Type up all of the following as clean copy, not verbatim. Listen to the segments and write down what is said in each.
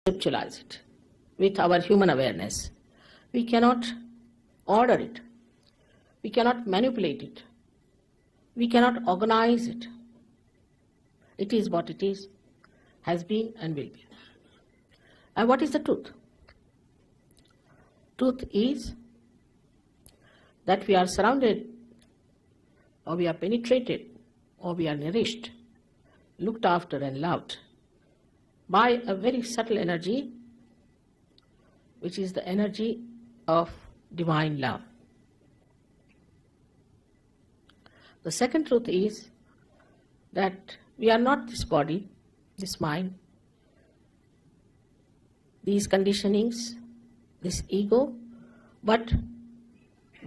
conceptualize it with our human awareness. We cannot order it. We cannot manipulate it. We cannot organize it. It is what it is, has been and will be. And what is the truth? Truth is that we are surrounded, or we are penetrated, or we are nourished, looked after and loved by a very subtle energy, which is the energy of divine love. The second truth is that we are not this body, this mind, these conditionings, this ego, but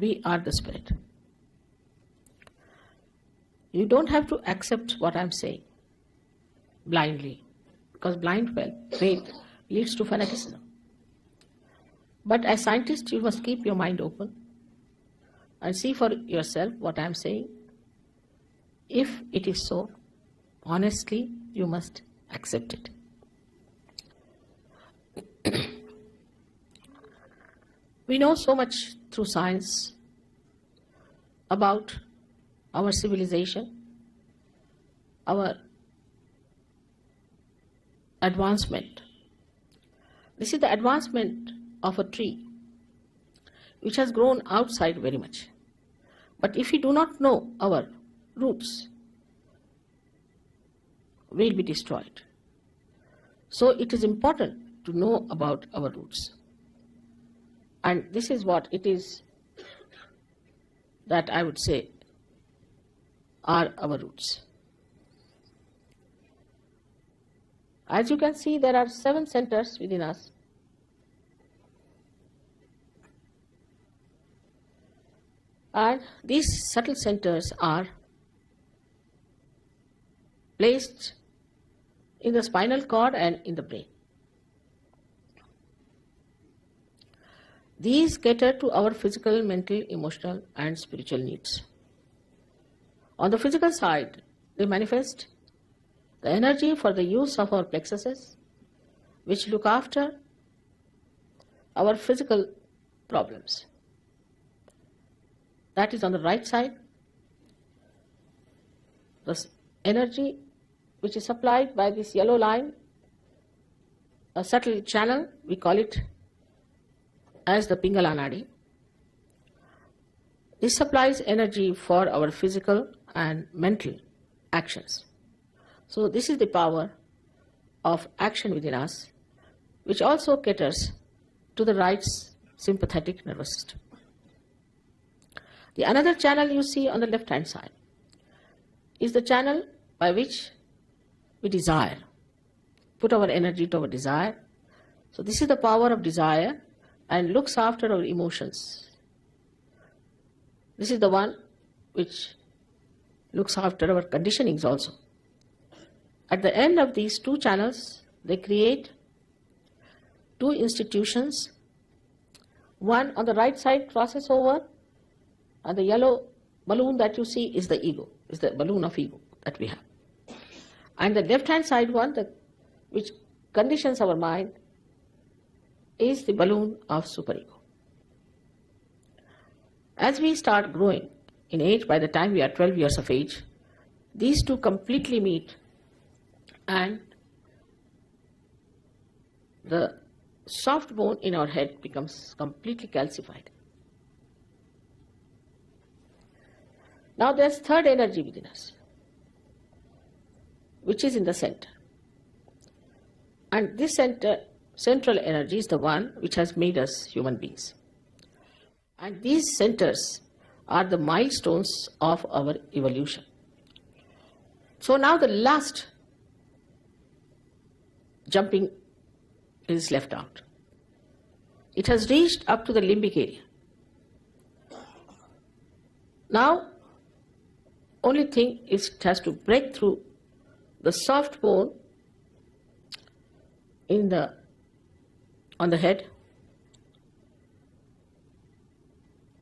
we are the spirit. You don't have to accept what I'm saying blindly, because blind faith leads to fanaticism. But as scientists, you must keep your mind open and see for yourself what I'm saying. If it is so, honestly, you must accept it. We know so much through science about our civilization, our advancement. This is the advancement of a tree which has grown outside very much. But if we do not know our roots, we will be destroyed. So it is important to know about our roots. And this is what it is that I would say are our roots. As you can see, there are 7 centers within us. And these subtle centers are placed in the spinal cord and in the brain. These cater to our physical, mental, emotional, and spiritual needs. On the physical side, they manifest the energy for the use of our plexuses, which look after our physical problems. That is on the right side. The energy which is supplied by this yellow line, a subtle channel, we call it as the Pingala Nadi. This supplies energy for our physical and mental actions. So this is the power of action within us, which also caters to the right sympathetic nervous system. The another channel you see on the left hand side is the channel by which we desire, put our energy to our desire. So this is the power of desire and looks after our emotions. This is the one which looks after our conditionings also. At the end of these 2 channels, they create 2 institutions. One on the right side crosses over, and the yellow balloon that you see is the ego, is the balloon of ego that we have. And the left-hand side one, which conditions our mind, is the balloon of superego. As we start growing in age, by the time we are 12 years of age, these 2 completely meet and the soft bone in our head becomes completely calcified. Now there's third energy within us, which is in the center. And this central energy is the one which has made us human beings. And these centers are the milestones of our evolution. So now the last jumping is left out. It has reached up to the limbic area. Now, only thing is it has to break through the soft bone on the head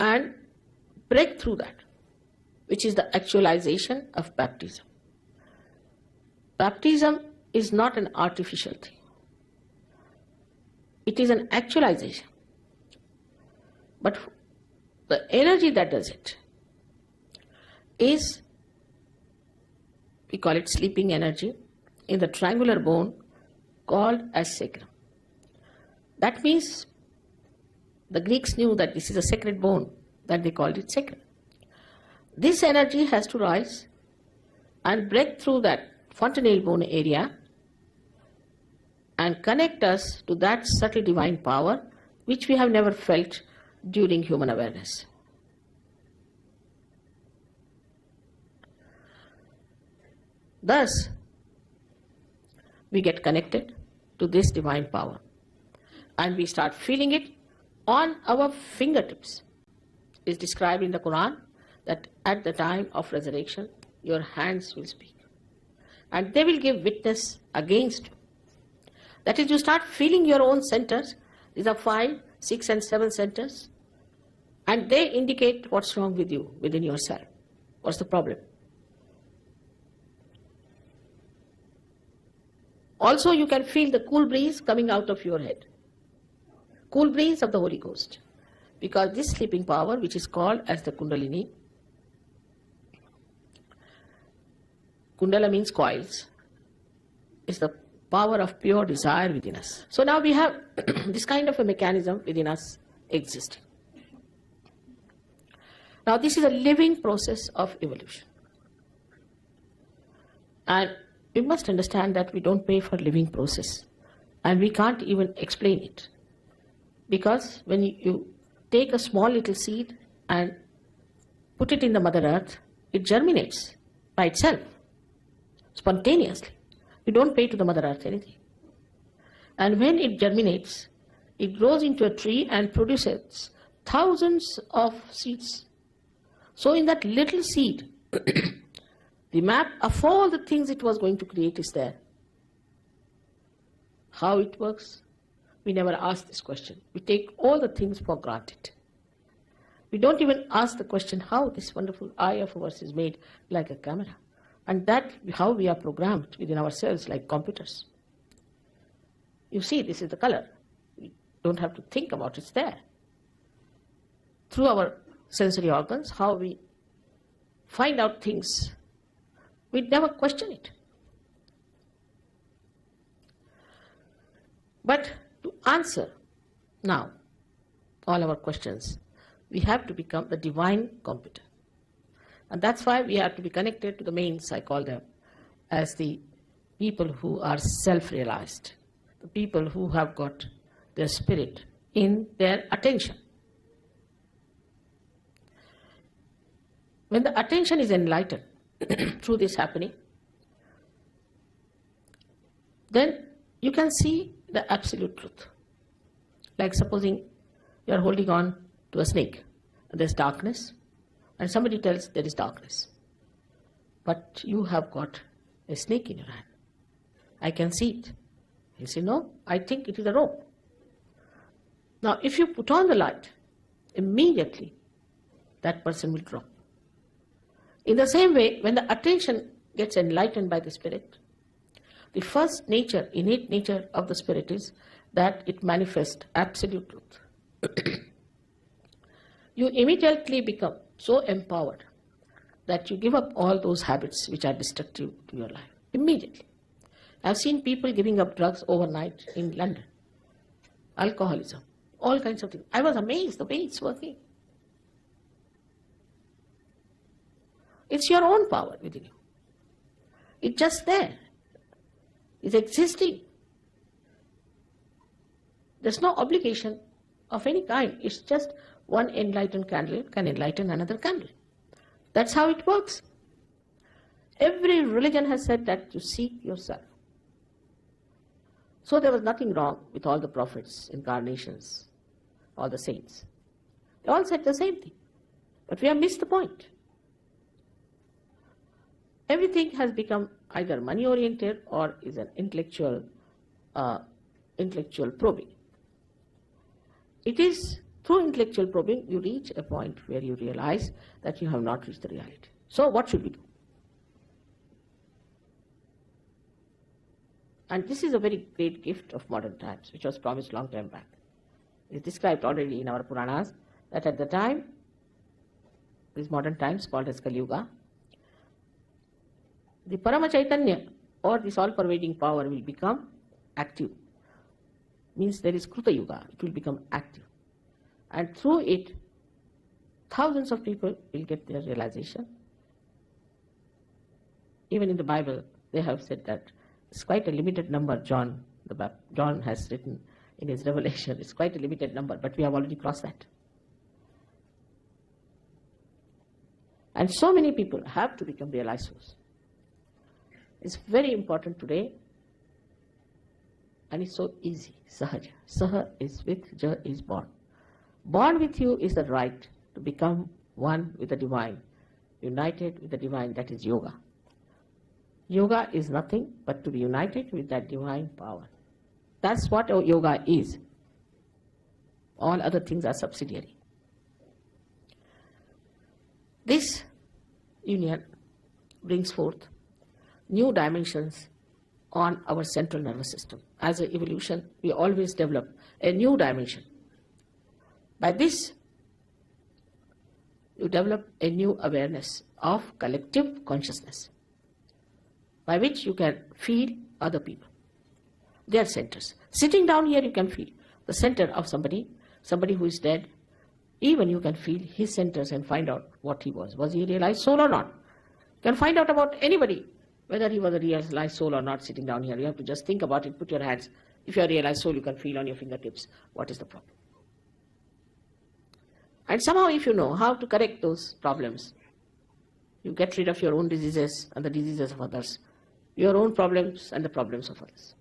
and break through that, which is the actualization of baptism. Baptism is not an artificial thing. It is an actualization. But the energy that does it is, we call it sleeping energy, in the triangular bone called as sacrum. That means the Greeks knew that this is a sacred bone, that they called it sacrum. This energy has to rise and break through that fontanelle bone area and connect us to that subtle divine power which we have never felt during human awareness. Thus, we get connected to this divine power and we start feeling it on our fingertips. It is described in the Quran that at the time of resurrection, your hands will speak and they will give witness against you. That is, you start feeling your own centers. These are 5, 6 and 7 centers, and they indicate what's wrong with you, within yourself. What's the problem? Also, you can feel the cool breeze coming out of your head. Cool breeze of the Holy Ghost. Because this sleeping power, which is called as the Kundalini, Kundala means coils, is the power of pure desire within us. So now we have this kind of a mechanism within us existing. Now this is a living process of evolution. And we must understand that we don't pay for living process. And we can't even explain it. Because when you take a small little seed and put it in the Mother Earth, it germinates by itself, spontaneously. You don't pay to the Mother Earth anything. And when it germinates, it grows into a tree and produces thousands of seeds. So in that little seed, the map of all the things it was going to create is there. How it works? We never ask this question. We take all the things for granted. We don't even ask the question how this wonderful eye of ours is made like a camera. And that how we are programmed within ourselves like computers. You see, this is the color. We don't have to think about it, it's there. Through our sensory organs, how we find out things, we never question it. But to answer now all our questions, we have to become the divine computer. And that's why we have to be connected to the mains, I call them, as the people who are self-realized, the people who have got their spirit in their attention. When the attention is enlightened through this happening, then you can see the absolute truth. Like supposing you are holding on to a snake, and there's darkness, and somebody tells there is darkness. But you have got a snake in your hand. I can see it. You say, no, I think it is a rope. Now, if you put on the light, immediately that person will drop. In the same way, when the attention gets enlightened by the Spirit, the first nature, innate nature of the Spirit is that it manifests absolute truth. You immediately become so empowered that you give up all those habits which are destructive to your life. Immediately. I've seen people giving up drugs overnight in London. Alcoholism. All kinds of things. I was amazed the way it's working. It's your own power within you. It's just there. It's existing. There's no obligation of any kind. It's just one enlightened candle can enlighten another candle. That's how it works. Every religion has said that you seek yourself. So there was nothing wrong with all the prophets, incarnations, all the saints. They all said the same thing. But we have missed the point. Everything has become either money-oriented or is an intellectual probing. It is through intellectual probing you reach a point where you realize that you have not reached the reality. So what should we do? And this is a very great gift of modern times, which was promised long time back. It's described already in our Puranas that at the time, these modern times called as Kali Yuga, the Parama Chaitanya, or this all-pervading power, will become active. Means there is Kruta Yuga, it will become active. And through it, thousands of people will get their realization. Even in the Bible, they have said that it's quite a limited number. John has written in his Revelation, it's quite a limited number, but we have already crossed that. And so many people have to become realized souls. It's very important today, and it's so easy. Sahaja. Saha is with, Ja is born. Born with you is the right to become one with the divine, united with the divine, that is yoga. Yoga is nothing but to be united with that divine power. That's what yoga is. All other things are subsidiary. This union brings forth new dimensions on our central nervous system. As an evolution, we always develop a new dimension. By this, you develop a new awareness of collective consciousness, by which you can feel other people, their centers. Sitting down here, you can feel the center of somebody who is dead. Even you can feel his centers and find out what he was. Was he a realized soul or not? You can find out about anybody, whether he was a realized soul or not, sitting down here. You have to just think about it, put your hands. If you are a realized soul, you can feel on your fingertips what is the problem. And somehow, if you know how to correct those problems, you get rid of your own diseases and the diseases of others, your own problems and the problems of others.